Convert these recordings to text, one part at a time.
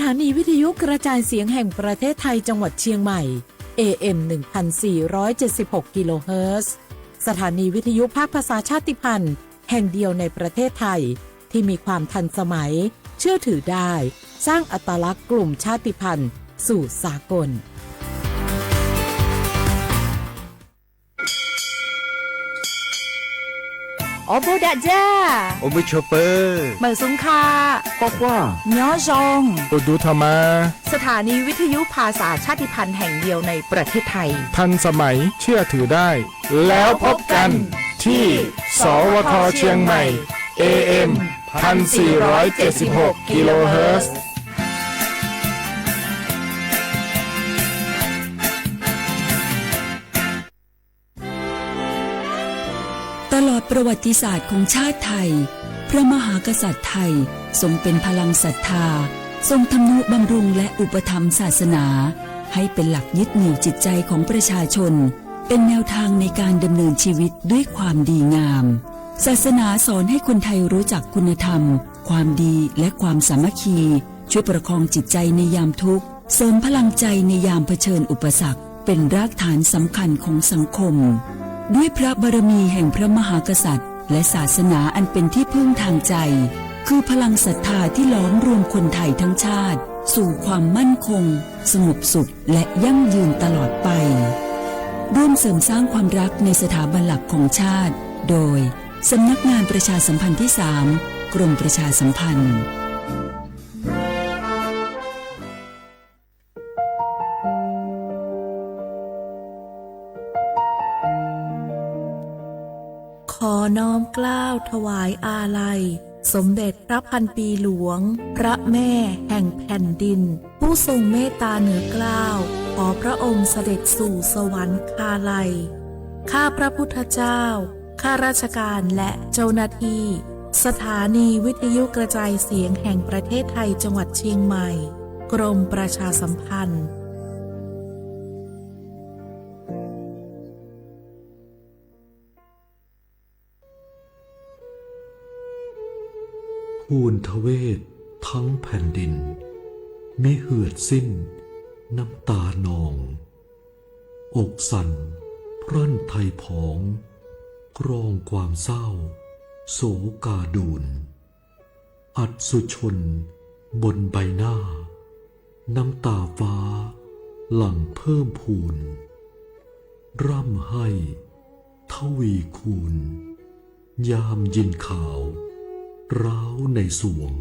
ถานีวิทยุกระจายเสียงแห่งประเทศไทยจังหวัดเชียงใหม่ AM 1476 กิโลเฮิรตซ์สถานีวิทยุภาคภาษาชาติพันธุ์แห่งเดียวในประเทศไทยที่มีความทันสมัยเชื่อถือได้สร้างอัตลักษณ์กลุ่มชาติพันธุ์สู่สากลโอโบดะจ้าโอมิชเปอร์เหมือซุงคาปอกว่าย้อจงอุดูธรรมาสถานีวิทยุภาษาชาติพันธุ์แห่งเดียวในประเทศไทยทันสมัยเชื่อถือได้แล้วพบกันที่สวทเชียงใหม่ AM 1476 กิโลเฮิรตซ์ตลอดประวัติศาสตร์ของชาติไทยพระมหากษัตริย์ไทยทรงเป็นพลังศรัทธาทรงทำนุบำรุงและอุปถัมภ์ศาสนาให้เป็นหลักยึดเหนี่ยวจิตใจของประชาชนเป็นแนวทางในการดำเนินชีวิตด้วยความดีงามศาสนาสอนให้คนไทยรู้จักคุณธรรมความดีและความสามัคคีช่วยประคองจิตใจในยามทุกข์เสริมพลังใจในยามเผชิญอุปสรรคเป็นรากฐานสำคัญของสังคมด้วยพระบารมีแห่งพระมหากษัตริย์และศาสนาอันเป็นที่พึ่งทางใจคือพลังศรัทธาที่ล้อมรวมคนไทยทั้งชาติสู่ความมั่นคงสงบสุขและยั่งยืนตลอดไปร่วมเสริมสร้างความรักในสถาบันหลักของชาติโดยสำนักงานประชาสัมพันธ์ที่ 3 กรมประชาสัมพันธ์ขอน้อมเกล้าถวายอาลัยสมเด็จพระพันปีหลวงพระแม่แห่งแผ่นดินผู้ทรงเมตตาเหนือเกล้าขอพระองค์เสด็จสู่สวรรคาลัยข้าพระพุทธเจ้าข้าราชการและเจ้าหน้าที่สถานีวิทยุกระจายเสียงแห่งประเทศไทยจังหวัดเชียงใหม่กรมประชาสัมพันธ์ทูลทเวศทั้งแผ่นดินมิเหือดสิ้นน้ำตานองอกสั่นพรั่นไทยผองกรองความเศร้าโศกาดูนอัศชนบนใบหน้าน้ำตาฟ้าหลั่งเพิ่มพูนร่ำให้ทวีคูณยามยินข่าวร้าวในสวง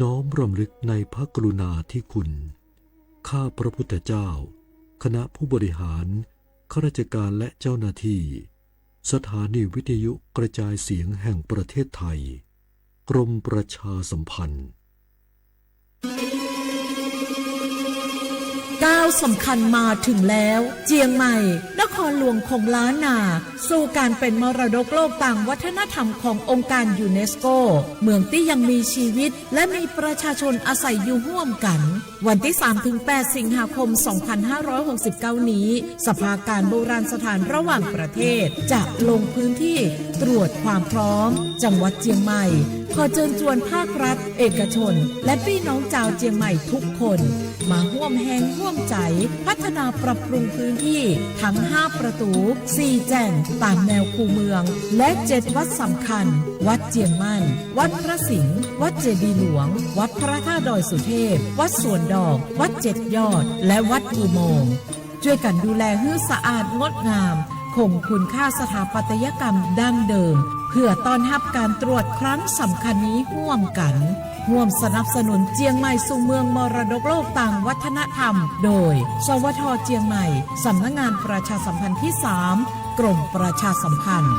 น้อมรำลึกในพระกรุณาธิคุณข้าพระพุทธเจ้าคณะผู้บริหารข้าราชการและเจ้าหน้าที่สถานีวิทยุกระจายเสียงแห่งประเทศไทยกรมประชาสัมพันธ์ก้าวสำคัญมาถึงแล้วเจียงใหม่นครหลวงของล้านนาสู่การเป็นมรดกโลกต่างวัฒนธรรมขององค์การยูเนสโกเมืองที่ยังมีชีวิตและมีประชาชนอาศัยอยู่ร่วมกันวันที่ 3-8 สิงหาคม 2569 นี้สภาการโบราณสถานระหว่างประเทศจะลงพื้นที่ตรวจความพร้อมจังหวัดเจียงใหม่ขอเชิญชวนภาครัฐเอกชนและพี่น้องชาวเจียงใหม่ทุกคนมาร่วมแรงร่วมใจพัฒนาปรับปรุงพื้นที่ทั้ง5ประตู4แจ่งตามแนวคูเมืองและ7วัดสำคัญวัดเจียงมั่นวัดพระสิงห์วัดเจดีย์หลวงวัดพระธาตุดอยสุเทพวัดสวนดอกวัด7ยอดและวัดอุโมงค์ช่วยกันดูแลให้สะอาดงดงามคงคุณค่าสถาปัตยกรรมดั้งเดิมเพื่อต้อนรับการตรวจครั้งสำคัญนี้ร่วมกันร่วมสนับสนุนเจียงใหม่สู่เมืองมรดกโลกต่างวัฒนธรรมโดยสวทเจียงใหม่สำนักงานประชาสัมพันธ์ที่ 3 กรมประชาสัมพันธ์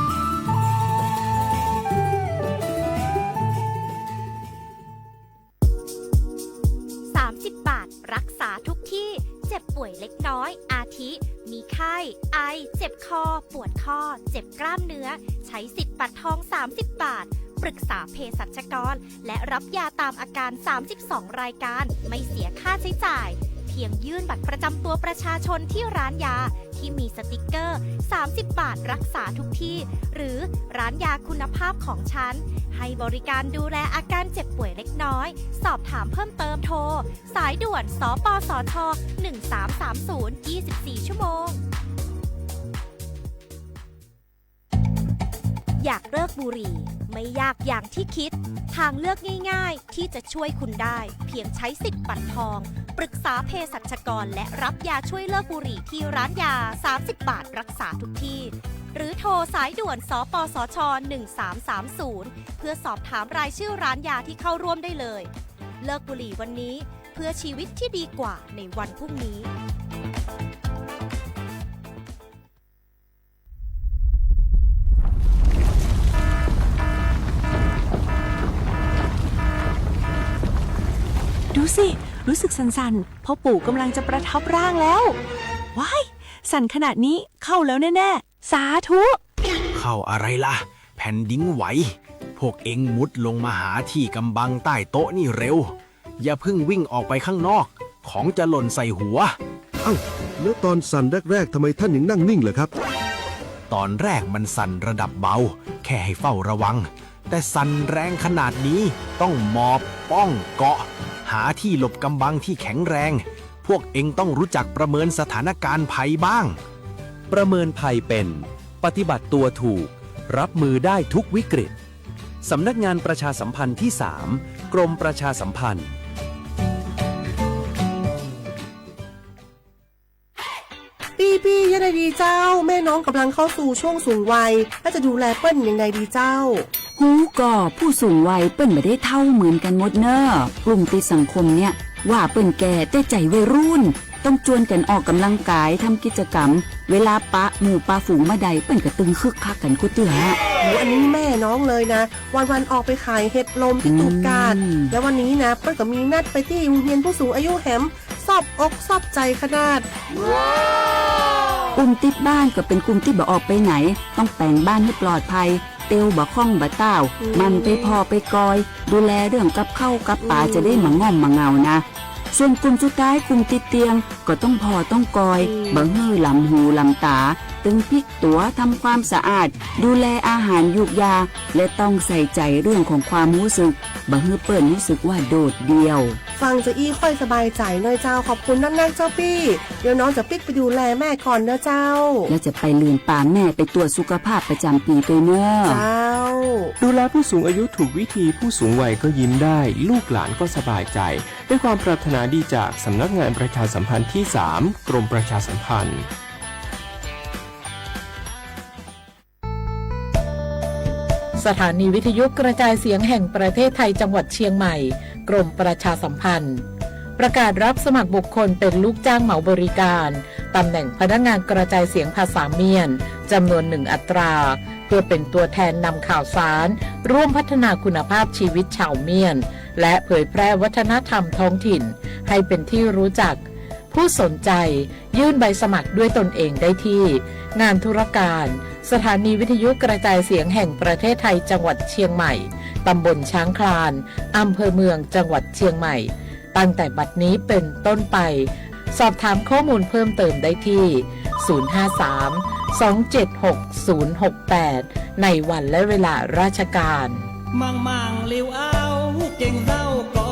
30 บาทรักษาทุกที่เจ็บป่วยเล็กน้อยอาทิมีไข้ไอเจ็บคอปวดข้อเจ็บกล้ามเนื้อใช้สิทธิ์บัตรทอง30 บาทปรึกษาเภสัชกรและรับยาตามอาการ32รายการไม่เสียค่าใช้จ่าย เพียงยื่นบัตรประจำตัวประชาชนที่ร้านยาที่มีสติกเกอร์30 บาทรักษาทุกที่หรือร้านยาคุณภาพของฉันให้บริการดูแลอาการเจ็บป่วยเล็กน้อยสอบถามเพิ่มเติมโทรสายด่วนสปสช1330 24 ชั่วโมงอยากเลิกบุหรี่ไม่ยากอย่างที่คิดทางเลือกง่ายๆที่จะช่วยคุณได้เพียงใช้สิทธิ์บัตรทองปรึกษาเภสัชกรและรับยาช่วยเลิกบุหรี่ที่ร้านยา30 บาทรักษาทุกที่หรือโทรสายด่วนสปสช1330เพื่อสอบถามรายชื่อร้านยาที่เข้าร่วมได้เลยเลิกบุหรี่วันนี้เพื่อชีวิตที่ดีกว่าในวันพรุ่งนี้ดูสิรู้สึกสั่นๆพ่อปู่กำลังจะประทับร่างแล้วว้ายสั่นขนาดนี้เข้าแล้วแน่ๆสาธุ เข้าอะไรล่ะแผ่นดินไหวพวกเอ็งมุดลงมาหาที่กำบังใต้โต๊ะนี่เร็วอย่าเพิ่งวิ่งออกไปข้างนอกของจะหล่นใส่หัว เอ้าแล้วตอนสั่นแรกๆทำไมท่านยังนั่งนิ่งเหรอครับ ตอนแรกมันสั่นระดับเบาแค่ให้เฝ้าระวังแต่สั่นแรงขนาดนี้ต้องหมอบป้องเกาะหาที่หลบกำบังที่แข็งแรงพวกเอ็งต้องรู้จักประเมินสถานการณ์ภัยบ้างประเมินภัยเป็นปฏิบัติตัวถูกรับมือได้ทุกวิกฤตสำนักงานประชาสัมพันธ์ที่ 3 กรมประชาสัมพันธ์พี่ยังไงดีเจ้าแม่น้องกำลังเข้าสู่ช่วงสูงวัยแล้วจะดูแลเปิ้ลยังไงดีเจ้าหูก่อผู้สูงวัยเปิ้นไม่ได้เท่าเหมือนกันหมดเนอะกลุ่มติดสังคมเนี่ยว่าเปิ้นแก่แต่ใจวัยรุ่นต้องชวนกันออกกำลังกายทำกิจกรรมเวลาปะหมู่ปะฝูงมาใดเปิ้นก็ตึงคึกคักกันกูเตืออันนี้แม่น้องเลยนะวันออกไปขายเห็ดลมที่ตูดกาดแล้ววันนี้นะเปิ้ลก็มีนัดไปที่โรงเรียนผู้สูงอายุแหมซอบอกซอบใจขนาดกลุ่มติดบ้านก็เป็นกลุ่มที่บ่ออกไปไหนต้องแต่งบ้านให้ปลอดภัยเตียวบ่ข้องบ่เต้ามันไปพอไปกอยดูแลเรื่องกับข้าวกับป่าจะได้มาง่อมมาเงานะส่วนกลุ่มสุดท้ายกลุ่มติดเตียงก็ต้องพอต้องกอยบ่ฮื้อลำหูลำตาตึงพลิกตัวทำความสะอาดดูแลอาหารยุกยาและต้องใส่ใจเรื่องของความรู้สึกบ่ฮื้อเปิ้นรู้สึกว่าโดดเดี่ยวฟังจะอี้ค่อยสบายใจหน่อยเจ้าขอบคุณนักๆเจ้าพี่เดี๋ยวน้องจะปิ๊กไปดูแลแม่ก่อนเด้อเจ้าแล้วจะไปลืนป่าแม่ไปตรวจสุขภาพประจำปีตัวเนอะเจ้าดูแลผู้สูงอายุถูกวิธีผู้สูงวัยก็ยิ้มได้ลูกหลานก็สบายใจด้วยความปรารถนาดีจากสำนักงานประชาสัมพันธ์ที่ 3 กรมประชาสัมพันธ์สถานีวิทยุกระจายเสียงแห่งประเทศไทยจังหวัดเชียงใหม่กรมประชาสัมพันธ์ประกาศรับสมัครบุคคลเป็นลูกจ้างเหมาบริการตำแหน่งพนักงานกระจายเสียงภาษาเมียนจำนวน1 อัตราเพื่อเป็นตัวแทนนำข่าวสารร่วมพัฒนาคุณภาพชีวิตชาวเมียนและเผยแพร่วัฒนธรรมท้องถิ่นให้เป็นที่รู้จักผู้สนใจยื่นใบสมัครด้วยตนเองได้ที่งานธุรการสถานีวิทยุกระจายเสียงแห่งประเทศไทยจังหวัดเชียงใหม่ตำบลช้างคลานอำเภอเมืองจังหวัดเชียงใหม่ตั้งแต่บัดนี้เป็นต้นไปสอบถามข้อมูลเพิ่มเติมได้ที่053-276-068ในวันและเวลาราชการมังเลี้ยวเอาเก่งเศร้าก็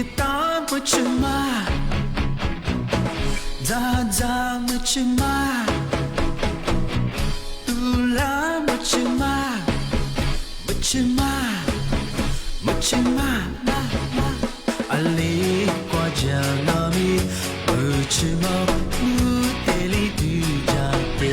打不去嘛，咋咋不去嘛，杜拉不去嘛，不去嘛，不去嘛，阿里瓜酱糯米不去嘛，不得里对家的。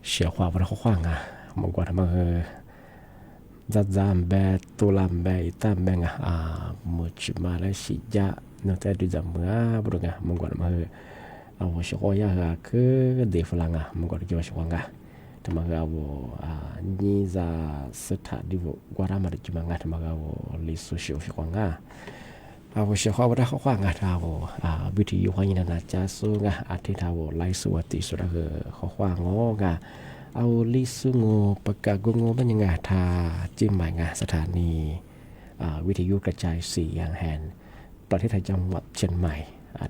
เสียความว่าเขาขว้างอ่ะมันกว่าทำไมจัดจามแบตุลามแบอิตามแบงอ่ะมุจมาเลสิยะนอกจากดูจำเมื่อบรุงอ่ะมันกว่าทำไมเอาชิคอยากคือเดฟลังอ่ะมันกว่าที่ว่าชิควางอ่ะทำไมเอานี่จะสถานที่กว่าทำไมจุมังอ่ะทำไมเอาลิสุชิวชิควางอ่ะเอาเสียความว่าเขาขว้างอ่ะเอาวิธีอยู่ขวางยินนาจาสูงอ่ะอาทิตย์เอาไล่สวัสดิสุดคือเขาขว้างงอ่ะเอาลิสุงปากกาโงเป็นยังไงทาจิ้มหมายงาสถานีวิทยุกระจายเสียงแห่งประเทศไทยจังหวัดเชียงใหม่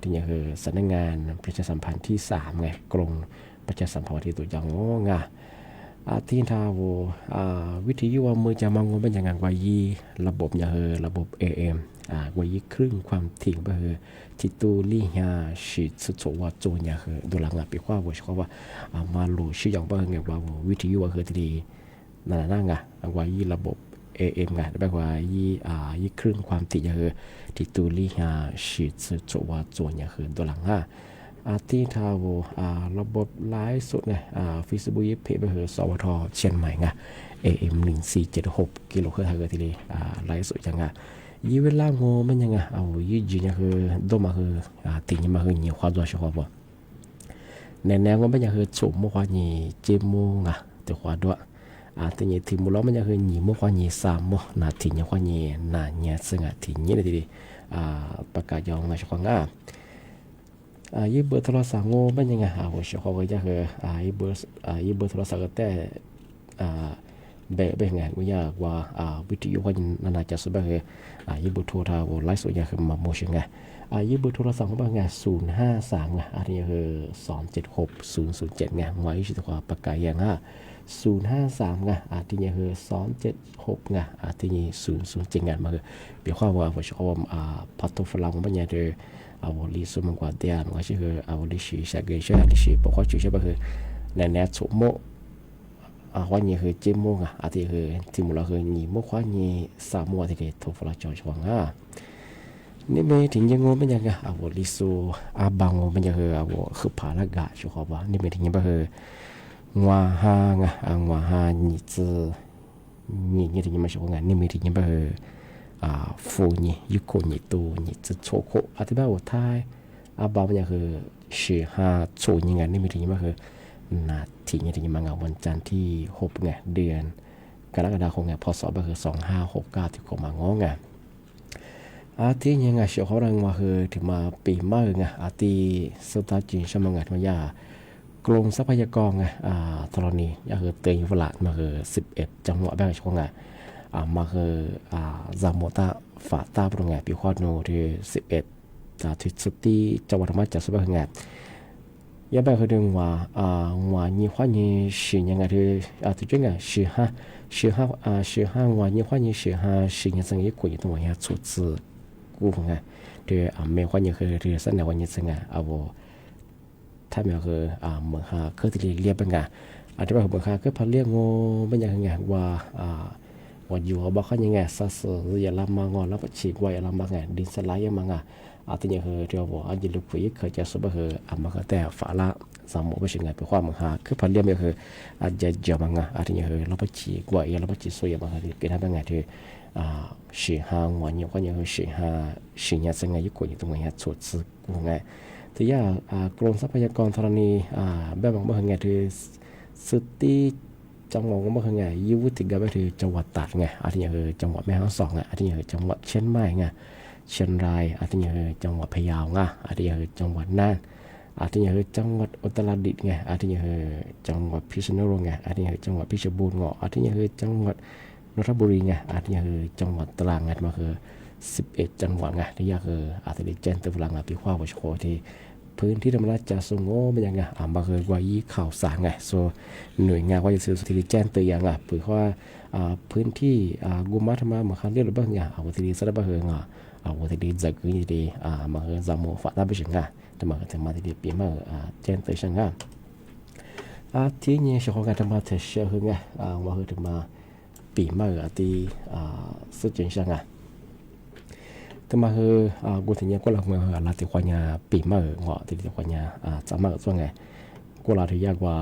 ที่นี่คือสำนักงานประชาสัมพันธ์ที่3ไงกรมประชาสัมพันธ์ที่ตัวอย่างงาที่ทาววิทยุว่ามือจะมองเป็นยังไงวายีระบบอย่างระบบ AM วายีครึ่งความถี่ไปทิตูลี่ฮาชิสุดโสว่าโจนอย่างดูหลังปีกว่าว่าเขาว่ามาลูชื่ออย่างว่าไงว่าวิทยุว่าที่ดีนั่นไงวายีระบบ AM ไงแปลว่ายี่ครึ่งความถี่อย่างทิตูลี่ฮาชิสุดโสว่าโจนอย่างดูหลังที่ทาวระบบไลฟ์สดไงFacebook เพจไปสวทเชียงใหม่ไง AM 1476กิโลเฮิรตซ์ทีเดียวไลฟ์สดยังไง ยีเวลาโง่มันยังไงเอายีจีเนี่ยคือโดมาคือติงมาคือnhiều khoa rồi saoบ่แนวมันยังคือสูงมากกว่านี่เจมูงอ่ะแต่khoaด้วยแต่เนี่ยทีมเรามันยังคือnhiềuมากกว่านี่3มนาทีเนี่ยกว่านี่น่ะเนี่ยซึ่งทีนี้เลยทีประกาศยองมาช่วงยีเบอร์โทรศัพท์โง่มันยังไงว่าช่วงว่าจะคือยีเบอร์โทรศัพท์ก็แต่แบบไงว่าอยากว่าวิทยุว่านาจะสุดแบบยีเบอร์โทรศัพท์ไลฟ์สดอย่างคือมาโมชั่นไงยีเบอร์โทรศัพท์ว่าไง053ไงอันนี้คือ276 007ไงไว้ที่ตัวประกาศอย่าง053ไงอันนี้คือ276ไงอันนี้007ไงมาคือเปรียบว่าว่าช่วงพัฒน์ฝรั่งมันยังคือ我历史文化点，我是个我历史下个学历史，包括就是不是那触摸欢迎去节目ที่คือที่มุลาคือนี่มุข欢迎3มื้อที่ถูกฝรั่งจอยช่วงนี่ไม่ถึงยังงงเป็นยังไง我历史บางเป็นยังคือผ่านละกะชัวร์ว่านี่ไม่ถึงยังบ่คือว่าว่านี่จะนี่ถึงยังไม่ชัวร์นี่ไม่ถึงยังบ่คือฟูนี่ยุคนี่ตัวนี่จะโชว์โคอธิบายว่าท้ายบางอย่างคือ15โชว์ยังไงนี่มีถึงยังไงคือนาทีนี่ถึงยังไงวันจันทร์ที่6ไงเดือนกรกฎาคมไงพศก็คือ2569ที่เขามางอไงที่ยังไงเชื่อเขาเรื่องว่าคือถึงมาปีใหม่ไงที่สุดท้ายจริงใช่ไหมไงที่ว่ากรมทรัพยากรไงตอนนี้ก็คือเตือนยุวราชมาคือ11จังหวัดแบบช่วงไงมาคือจามตาฝาตาปรุงไงปีขวดโนที่11ที่สุดที่จังหวัดธรรมจักรสุบะไงยังแบบคือเรื่องว่านี่ขวานี่สิ่งยังไงที่ที่จริงไง15ว่านี่ขวานี่15สิ่งยังสังเกตกุยตัวอย่างชุดสื่อกูไงที่ไม่ขวานี่คือที่สัญญาวันนี้สังไงถ้าไม่คือเหมือนคือที่เรียบเป็นไงที่ว่าเหมือนคือพันเรียกงูไม่ยังไงว่าว่าอยู่เขาบอกเขายังไงสัสอย่าลำมางอแล้วก็ฉีกไว้ลำบากไงดินสไลด์ยังมางที่นี่คือเดี๋ยวบอกอันยิลุกุยเคยจะสุบคือมาก็แต่ฝาละสามโมไปเชียงไงไปความมังหาคือพันเรียมก็คืออาจจะเจอมังที่นี่คือเราไปฉีกไว้เราไปฉีกสวยมังที่เกิดทำยังไงที่15วันนี้ก็ยังคือ15สังไงยุคนี้ตรงนี้ชุดสื่อกูไงที่ยากรมทรัพยากรธรณีแบบบางไงที่สุดที่จังหวัดก็ไม่เคยไงยูวุฒิกาไปที่จังหวัดตราดไงอันนี้คือจังหวัดแม่ฮ่องสอนไงอันนี้คือจังหวัดเชียงใหม่ไงเชียงรายอันนี้คือจังหวัดพะเยาไงอันนี้คือจังหวัดน่านอันนี้คือจังหวัดอุตรดิตถ์ไงอันนี้คือจังหวัดพิษณุโลกไงอันนี้คือจังหวัดเพชรบูรณ์ไงอันนี้คือจังหวัดนนทบุรีไงอันนี้คือจังหวัดตรังไงมาคือ11จังหวัดไงที่ยากคืออันนี้แจ้งตัวฝรั่งปีข้าววัชโคที่พื้นที่ธรรมราชจะส่งโง่เป็นยังไงมาเคยว่ายี่ข่าวสารไงโซหน่วยงานว่าจะสื่อสถิติแจ้งตัวอย่างเผื่อว่าพื้นที่กุมารธรรมะมาคันเรียกหรือบ้างอย่างวันที่ดีสักบ้างเหรอวันที่ดีจะคือยี่ดีมาเคยจำโมฝาตาไปถึงแต่มาถึงมาที่ดีปีมาแจ้งตัวช่างที่นี่ชาวงานธรรมะเทเชื่อไงมาเคยถึงมาปีมาที่สุดจริงช่างแต่มาคือกูถึงยังก็หลักมาลาติควายาปีมาเหงาติควายาสามารถส่วนไงกูลาที่ยากว่า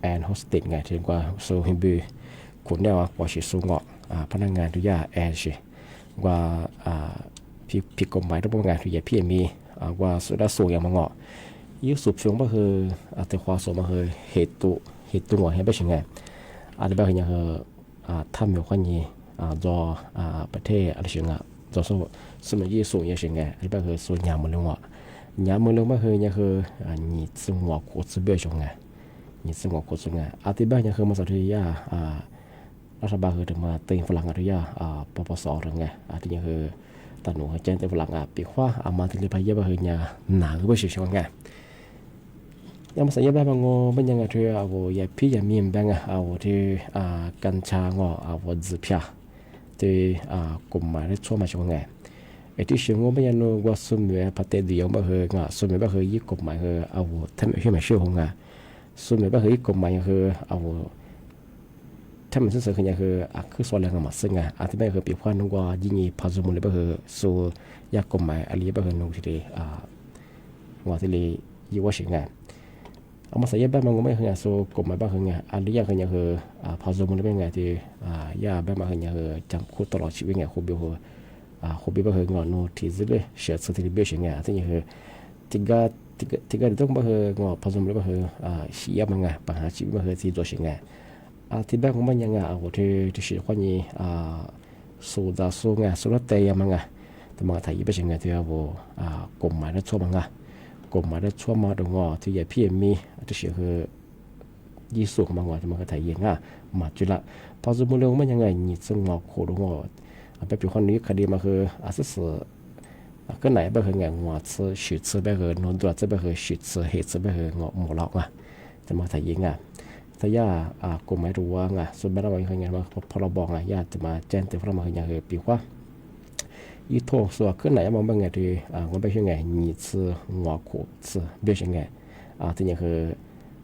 แอนโฮสติสไงที่กว่าโซฮิมบีคุณเนี่ยว่าว่าชิสูเหงาพนักงานทุกอย่างแอนชิว่าผิดกฎหมายทุกงานทุกอย่างพี่มีว่าสุดาสูงอย่างมาเหงายุสุบช่วงก็คือแต่ความสมมาคือเหตุเหงาให้ไปยังไงอาจจะแบบอย่างคือทำอยู่คนนี้จอประเทศอะไรอย่างเงี้ย就说什么艺术也行哎，一般是说nhà mình luôn ạ, nhà mình luôn mà hơi nhàคือ你生活过自别上哎，你生活过上哎，ที่บ้านnhàคือมาสัตย์ยารัฐบาลคือถึงมาเตือนฝรั่งอะไรยาปปสอะไรไงที่nhàคือตอนหนูแจ้งเตือนฝรั่งปีขวามาที่เลยพายาบ้านคือnhàหนาคือไม่ใช่ช่วงไงยังมาสัญญาแบบงอเป็นยังไงที่อย่าพี่อย่ามีนแบงที่กัญชางอจีพีที่กลุ่มหมายได้ช่วยมาช่วยไงที่เชื่อว่าไม่ยันว่าสมัยพัฒน์เดียวมาเหรอสมัยแบบเหรอยี่กลุ่มหมายเหรอทำให้ไม่เชื่อหงสมัยแบบเหรอยี่กลุ่มหมายเหรอทำให้สื่อคือยังคือส่วนแรงมาซึ่งที่แบบเหรอปีกว่านุ่งว่ายิ่งพาสมุนเลยแบบเหรอส่วนยากลุ่มหมายอะไรแบบเหรอนุ่งที่เดียว่าที่เลยยี่ว่าสิ่งไงมาใส่ยาแบบมันก็ไม่เหรอส่วนกลุ่มหมายแบบเหรออะไรอย่างคือยังเหรอพาสมุนเลยแบบไงที่ยาแบบมันเหรอจำคุกตลอดชีวิตไงคุบิวเหรอ后边不和我弄体制的写词的表现啊，这就是tiga itu bah ngo pasum bah siap manga bah chi bah ti do sing tiba ngoma nyanga awo de shi kwani so da so nga so la te ya manga tama thai ba sing te awo kom ma na cho manga kom ma na cho ma do ngo ti ya phi mi de shi he yi so ma ngo tama thai yin ma chu la pasum lo ngoma nyanga ni zeng ngo ko do ngo แบบคนนี้คดีมาคืออาศัยก็ไหนแบบงานหัวซื้อชุดซื้อแบบนอนตัวซื้อแบบชุดซื้อเหตุซื้อแบบงอหมูหลอกจะมาถ่ายยิงแต่ย่ากลุ่มไม่รู้ว่าส่วนแบบเราอย่างเงี้ยมาพอเราบอกย่าจะมาแจ้งแต่พอเรามาอย่างปีว่าอีโถส่วนก็ไหนมาแบบไงที่ว่าแบบยังไงนี่ซื้อหัวขู่ซื้อแบบยังไงที่อย่างคือ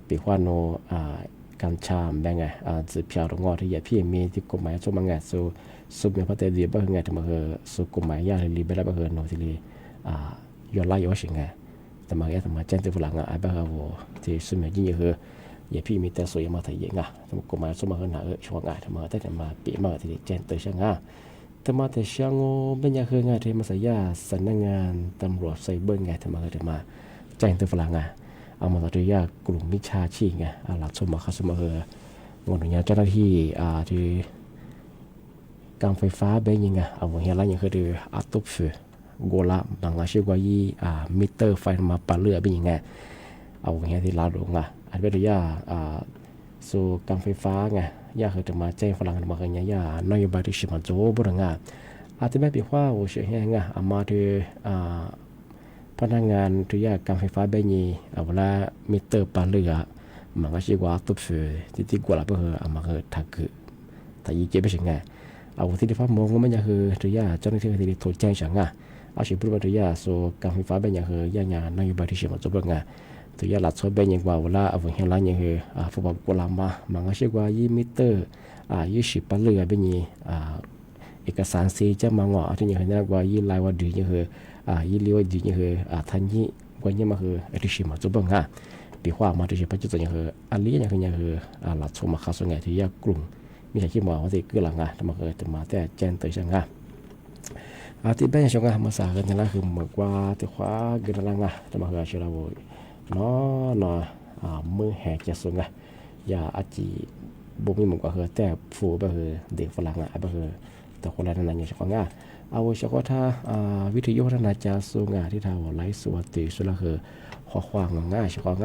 ปีว่าโนการชามแบบไงจะเพียวตรงงอที่อย่าพี่มีที่กลุ่มไม่ชอบมาไงสุดมีพอแต่เดียบางไงที่มาคือสุกลุ่มไม่ยากเลยแบบบางโนที่เลยย้อนไล่ย้อนสิ่งไงแต่มาแต่มาแจ้งที่ฝรั่งบางว่าที่สุดมีจริงคืออย่าพี่มีแต่สวยมาถ่ายยิงแต่กลุ่มไม่ชอบมาคือหนาช่วงไงแต่มาแต่มาปีมาที่แจ้งตัวช่างแต่มาแต่ช่างเป็นอย่างคือไงที่มาใส่ยาสำนักงานตำรวจไซเบอร์ไงที่มาคือมาแจ้งตัวฝรั่งเอามาตัดยากลุ่มมิจฉาชีพไงหลักสมมาเขาสมมาคืองานอย่างเจ้าหน้าที่ที่การไฟฟ้าเป็นยังไงเอาเห็นแล้วยังคือดูอัตตุฟโกลาบางอาชีพว่ายี่มิเตอร์ไฟมาปาเลือเป็นยังไงเอาเห็นที่ลาวลงอันเป็นตัวยาสู่การไฟฟ้าไงยาคือจะมาแจ้งฝรั่งมาคือเนี่ยนโยบายที่ชิมาโจบุรงอาจจะไม่เป็นว่าโอ้เชื่อไงมาที่พนักงานตัวยาการไฟฟ้าเป็นยี่เอาเวลามิเตอร์ปาเลือบางอาชีพว่าอัตตุฟที่โกลาเป็นคือมาคือทักคือแต่ยี่เจ็บเป็นยังไงเอาที่ที่ฟ้ามองก็ไม่ยังคือตัวยาเจ้าหน้าที่ที่ถูกแจ้งฉันเอาสิ่งพูดว่าตัวยาสู่การไฟฟ้าเป็นยังคือยานโยบายที่ชิมาโจบุรงตัวยาหลักส่วนเป็นยังว่าเวลาเอาเห็นแล้วยังคือฟุตบอลโกลามาบางอาชีพว่ายี่มิเตอร์20ปาเลือเป็นยี่เอกสารสีจะมางอที่ยังคือนั่นว่ายี่ลายว่าดียังคือยี่เลี้ยวดียังคือทันยี่ว่ายี่มาคือที่ชิมาโจบุรงปีว่ามาที่ชิปัจจุบันยังคืออันนี้ยังคือหลักส่วนมาเข้าส่วนไงที่ยากกลุ่มมีใครคิดว่าว่าที่เกิดหลังแต่มาเกิดมาแต่แจ้งตัวช่างที่เป็นช่วงมาสากันนั่นแหละคือเหมือนว่าที่ว่าเกิดหลังแต่มาเกิดเชื่อเราเนาะมือแหกจะสูงอย่าอาจีบุมีเหมือนว่าคือแต่ฟูแบบคือเด็กฝรั่งแบบคือแต่คนละนั่นอย่างช่วงเอาเฉพาะถ้าวิทยุพัฒนาจะสูงที่ทางไลฟ์สวดตีสุดละคือข้อความง่ายเฉพาะ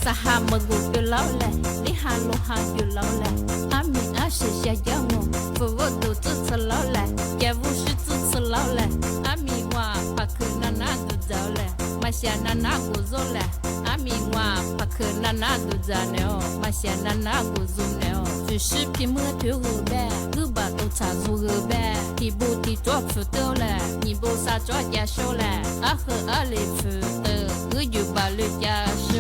สหามกุกอยู่แล้วแหละลิฮาโลฮาอยู่แล้วแหละอามีอาเสียยังงฟูวดูจุดสแล้วแหละแกวูชิจุดสแล้วแหละอามีว่าพักคืนนาดูเจ้าแหละมาเสียนากูโซแหละอามีว่าพักคืนนาดูเจ้าเนอมาเสียนากูโซเนอ只是皮膜头和白，我把都擦出和白，地不地做不到了，你不啥做家手了，阿和阿里不得，我就把你家手。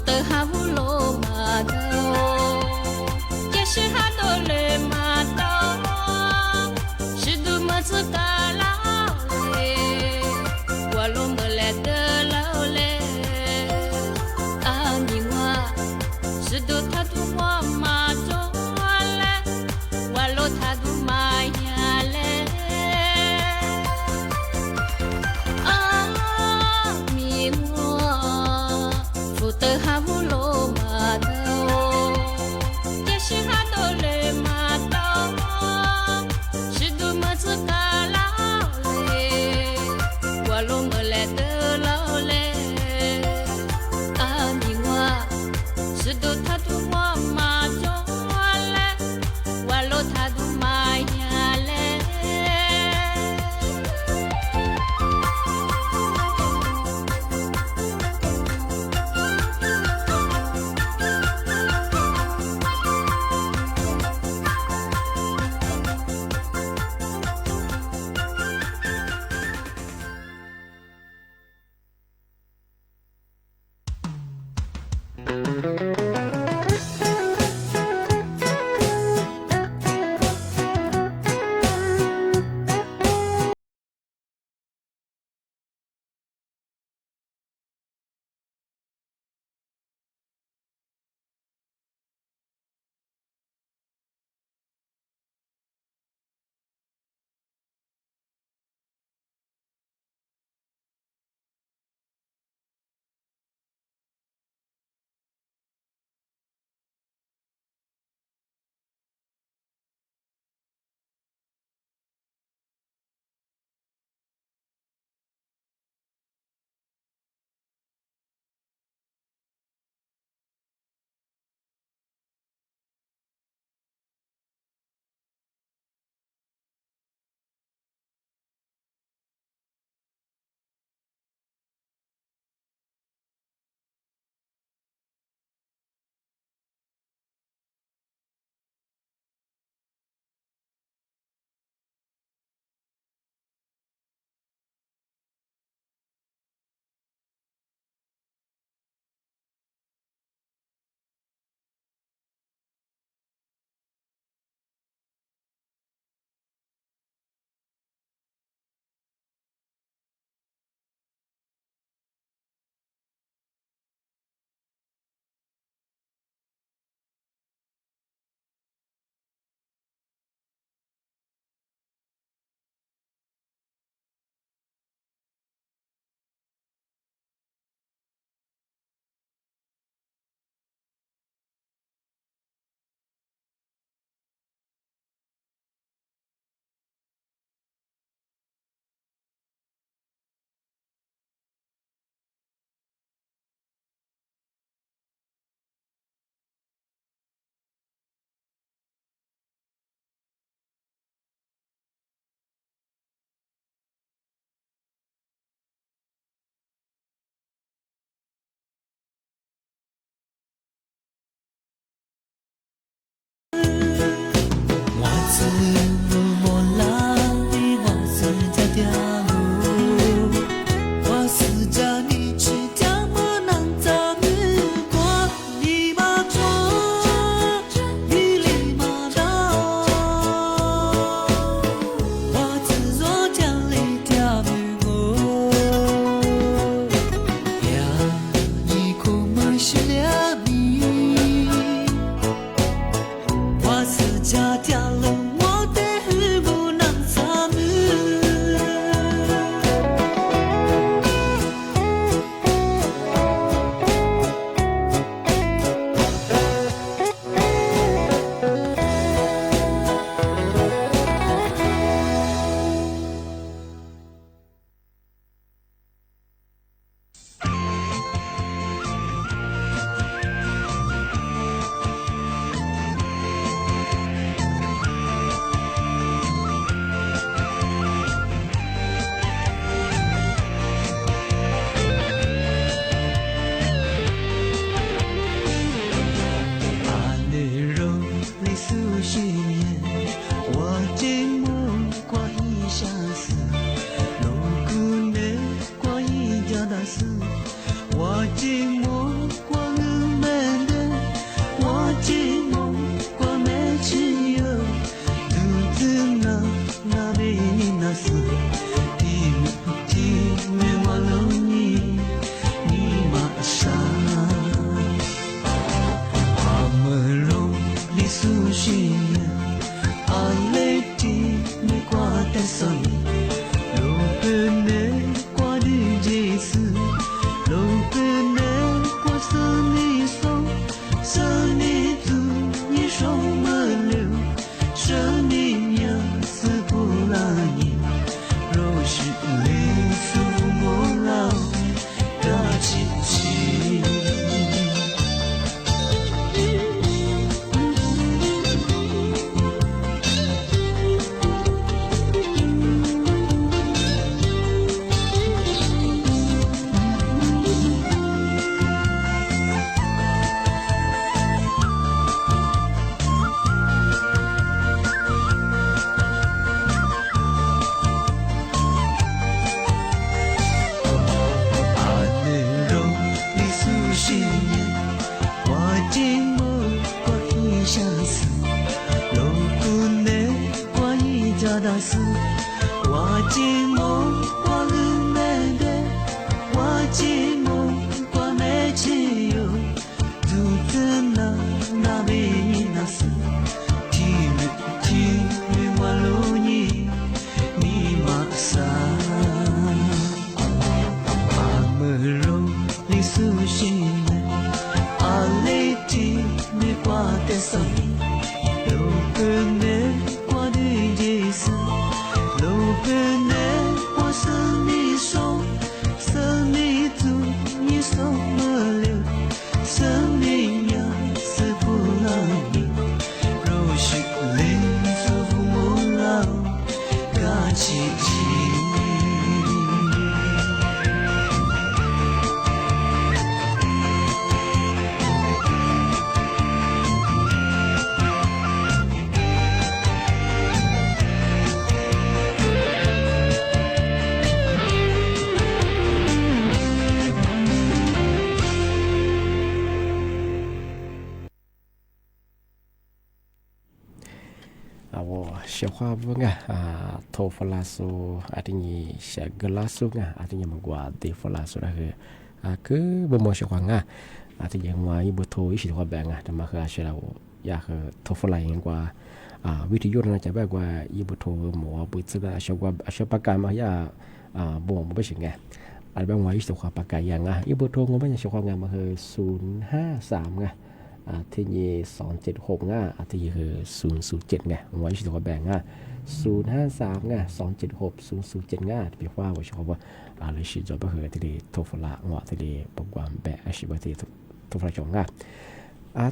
的哈乌罗马头，也是哈多勒马头，是多么子嘎老嘞，我罗么来的老嘞，啊你我是多他多我马中嘞，我罗他多马呀嘞。的哈乌罗马头，也是哈多勒马头，是多么子嘎老嘞，我罗么来的老嘞，啊你我是多他多我马中嘞，我罗他多马呀嘞。寂寞我一相思，老姑娘我一家大事，我寂寞我日没得，我寂寞我没气有，独自那边你那是，听我路你马上，阿门罗你苏醒。我的手，路边的我的夜色，路边的我是你手，是你走，你手么留，生命呀是不让你，若是泪是不莫老，嘎起起。小花不nga to falaso artinya segelaso nga artinya menggua de falaso dah ke bomo shwa nga artinya ngwa ibu to isi kwa banga da ma kha shira ya ke to falai ngwaวิทยุนะจะแบบว่าอีบุโทหมอบุษกะชาวชาวปากกามาyaบ่บ่ใช่ไงอันแบบว่าอีสควาปากกายังอีบุโทงบ่ยังชาวงามาคือ053ไงที่นี่276ง่ะที่คือ007ไงไว้ที่ตัวแบ่งง่ะ053ง่ะ276 007ง่ะที่ว่าว่าชอบว่าอะไรสิจะบ่คือที่โทรฟลาง่ะที่ปกวามแบะอาชีพที่โทรฟลาจงง่ะ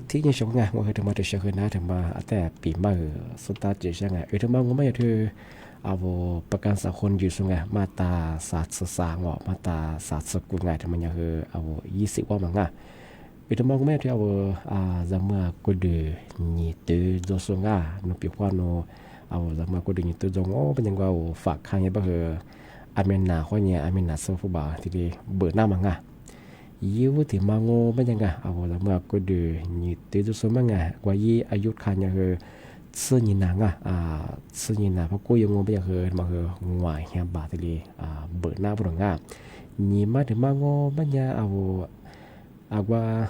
ที่นี่ชงง่ะว่าคือมาจะเชื่อนะถึงมาแต่ปีมาสุดท้ายจะช่างง่ะถึงมาก็ไม่ถือเอาประกันสังคมอยู่ส่งง่ะมาตรา33ง่ะมาตรา39ง่ะถึงมันยังคือเอา20ว่ามันง่ะitu mau kemana dia zama kode ni tu zosonga no pikwano zama kode ni tu zongo penyangwa fak hanya bah amena honya amena sofuba tidi berna manga yiwu ti mango penyangga zama kode ni tu zosonga gwayi ayut khanya he tsini nanga tsini na pako yung ngobe he ma he ngwai hya ba tidi berna buranga ni ma ti mango banya agwa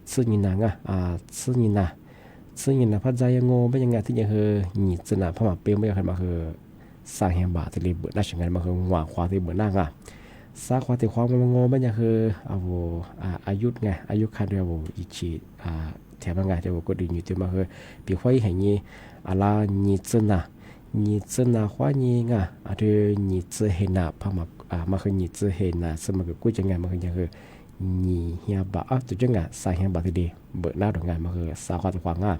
tsini na nga tsini na pha jaya ngo ba yang ti he ni tsina pha ma pe ma ma he sa hen ba ti li bu na shinga ma he ngwa khwa ti bu na nga sa khwa ti khwa ma ngo ba yang he ayut nga ayut kha de wo ichi te ba nga de wo ko di ni ti ma he bi khwa yi he ni ala ni tsina khwa ni nga de ni tsi he na pha ma he ni tsi he na sa ma ko jang nga ma he yang he ni hia ba tu janga sa hia ba ti de be na do nga ma he sa khwa ti khwa nga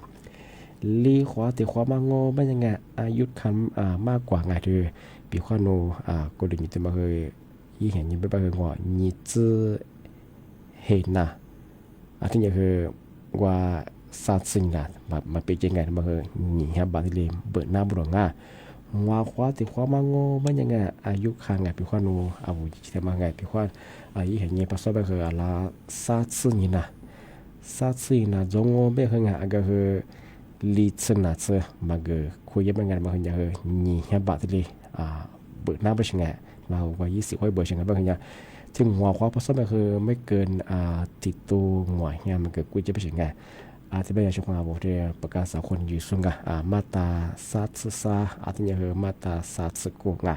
li khwa ti khwa ma ngo ba yang nga ayut kham ma kwa nga de bi khwa no ko de ni ti ma he yi hen ni ba ba ngo ni zi he na ti nya he wa sa sing na ma pe janga ma he ni hia ba ti le be na bu do nga ngwa khwa ti khwa ma ngo ba yang nga ayut khang nga bi khwa no ti ma nga bi khwa yi hen ni pa so ba he ala sa ni na zongo be he nga aga he li tsna tse ma ge khu ye ba nga ma he nya he ni hia ba ti le bu na ba shinga ma wa yi si hoi bo shinga ba ngaถึงหัวขวาpa so ba heไม่เกินติดตัวหัวเฮียมันเกิดกุยจะไปshingaที่เป็นช่วงอาวุธประกาศสากลอยู่ส่งมาตรา33ที่เนี่ยคือมาตรา39งะ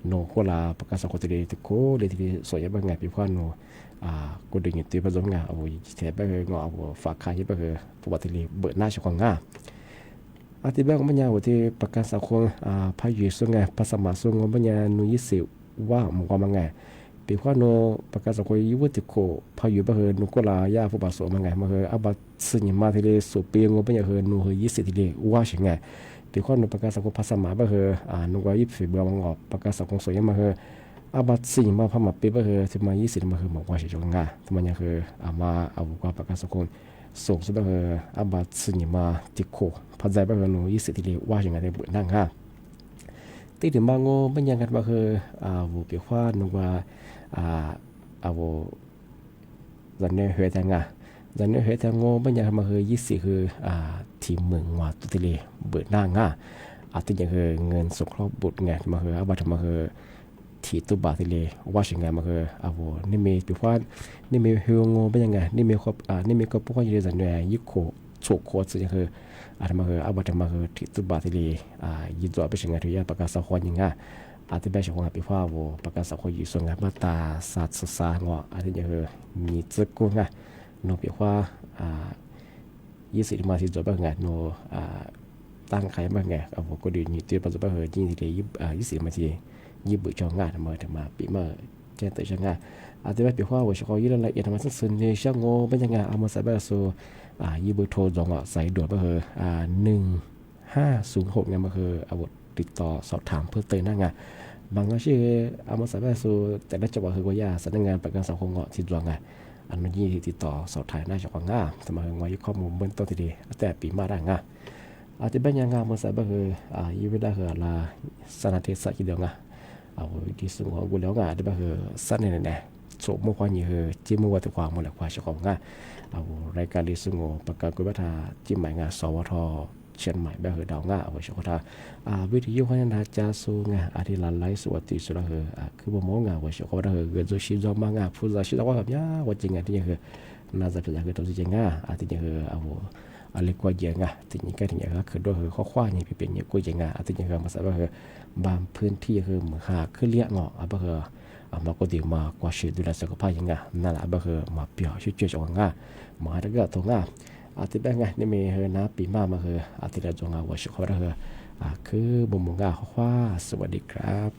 โนโคลาประกาศสากลที่โคเลยที่สวยบางไงพี่พ่อโนกูดึงอยู่ที่ผสมงะอาวุธเทปไปงออาวุธฝากขายไปคือผู้บัตรที่เบิดหน้าช่วงงะที่เป็นมันยาวที่ประกาศสากลพายุส่งงะภาษามาส่งมันยานุยิสิว่ามันก็มันไงปีข้อโนประกาศสกุลยุติโคพายุบะเฮนุกุลายาผู้บาสมาไงมาเฮอาบัตสิญมาที่เลสุเปียงบะยาเฮนูเฮยิสิที่เลว่าชิงไงปีข้อโนประกาศสกุลภาษามาบะเฮนุกว่ายิบฝีเบืองอประกาศสกุลสวยมาเฮอาบัตสิญมาพมาเปบะเฮที่มายิสิมาเฮมาว่าชิจงงาที่มันยาเฮมาอาบุกว่าประกาศสกุลส่งสุบะเฮอาบัตสิญมาติโคพาใจบะเฮนูยิสิที่เลว่าชิงไงได้บุญนั่งฮะตีถึงบางโง่บางอย่างกันบะเฮบุปีข้อนุกว่าอาวุจันเนี่ยเหตุงะ ดันเนื้อเหตุงอไม่ยังมาเฮยี่สิคือทีมเมืองว่าตุติเลเบิดหน้าง่าที่ยังคือเงินสงเคราะห์บุตรไงมาเฮอาบัตมาเฮทีตุบาติเลว่าชิงไงมาเฮอาโวนี่มีปีว่านี่มีเฮงอไม่ยังไงนี่มีครบนี่มีก็พวกยี่สิบเนี่ยยิ่งโคโฉกโคตรยังคือมาเฮอาบัตมาเฮทีตุบาติเลยิ่งตัวไปชิงไงที่ยาประกาศสักวันยังไงที่แบบของปีว่าโวประกาศสักวันอยู่ส่วนงานมาตาสัตว์สางอที่ยังคือมีจึกกูไงนปีว่า20มาที่ตัวบ้างไงโนตั้งใครบ้างไงเอาผมก็ดูนี่ตัวปัจจุบันเหรอ20มาที่20บุจงงานมาปีมาเจนตัวช่างงานที่แบบปีว่าว่าชอบยี่ละเอียดมาสักส่วนเนี่ยช่างโง่เป็นยังไงเอามาใส่แบบโซ่20โทรจงใส่ด่วนบ้างเหรอ1506ไงมาเหรอเอาติดต่อสอบถามเพิ่มเติมนั่งไงบางก็ชื่อเอามาใส่แบบโซ่แต่ละจังหวัดคือยาสำนักงานประกันสังคมเงาะที่ดวงไงอันนี้ติดต่อสอบถามได้จากของง่าสมาเงาข้อมูลเบื้องต้นทีเดียวแต่ปีมาได้ง่าที่เป็นยังงามันใส่บ้างเหรอยี่เวลาเหรอละสนาเทศกิเดียวง่าเอาที่สูงของกูแล้วง่าที่บ้างเหรอสั้นเนี่ยโฉมมั่วความยี่เหรอจิ้มมั่วตัวความมั่วแหละความเจ้าของง่าเอารายการที่สูงประกาศกุบัตรจิ้มหมายงานสวทเชียงใหม่บ้างเหรอดาวง่าเอาเจ้าของวิทยุพัฒนาจาสูงง่าที่หลานไลฟ์สวัสดีสุดละเหรอคือบ่มองง่าว่าเจ้าของเหรอเกิดจากชีวิตมาง่าพูดจากชีวิตว่าแบบนี้ว่าจริงอ่ะที่ยังเหรอน่าจะเป็นอย่างเกิดตัวจริงง่าที่ยังเหรอเอาอะไรกว่าเยอะไงที่นี่ก็ที่นี่ก็คือด้วยข้อคว้านี่เป็นอย่างกูยังไงที่นี่ก็มาใส่ว่าคือบางพื้นที่คือเหมือนหาขึ้นเลี้ยงอ่ะบ่คือมาก็ดีมากว่าชีวิตดูแลสุขภาพยังไงนั่นแหละบ่คือมาเปี่ยวช่วยจังง่ะมาแล้วก็ตรงง่ะที่เป็นไงนี่มีเฮนะปีมามาคือที่เราจงเอาไว้สุขภาพคือบุญมุงง่ะข้อคว้าสวัสดีครับ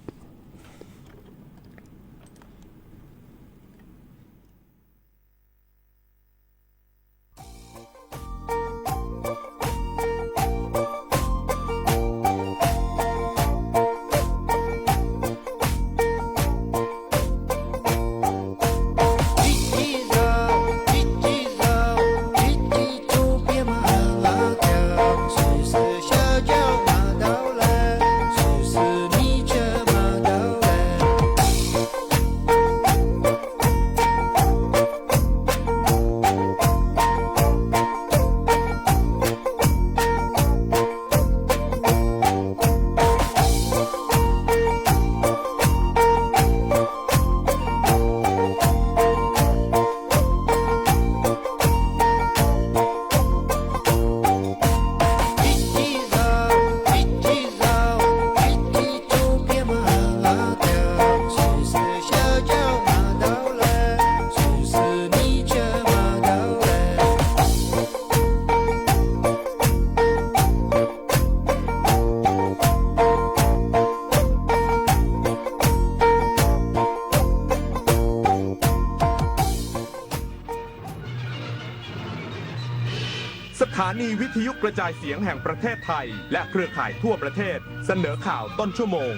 สถานีวิทยุกระจายเสียงแห่งประเทศไทยและเครือข่ายทั่วประเทศเสนอข่าวต้นชั่วโมง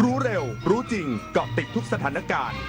รู้เร็วรู้จริงเกาะติดทุกสถานการณ์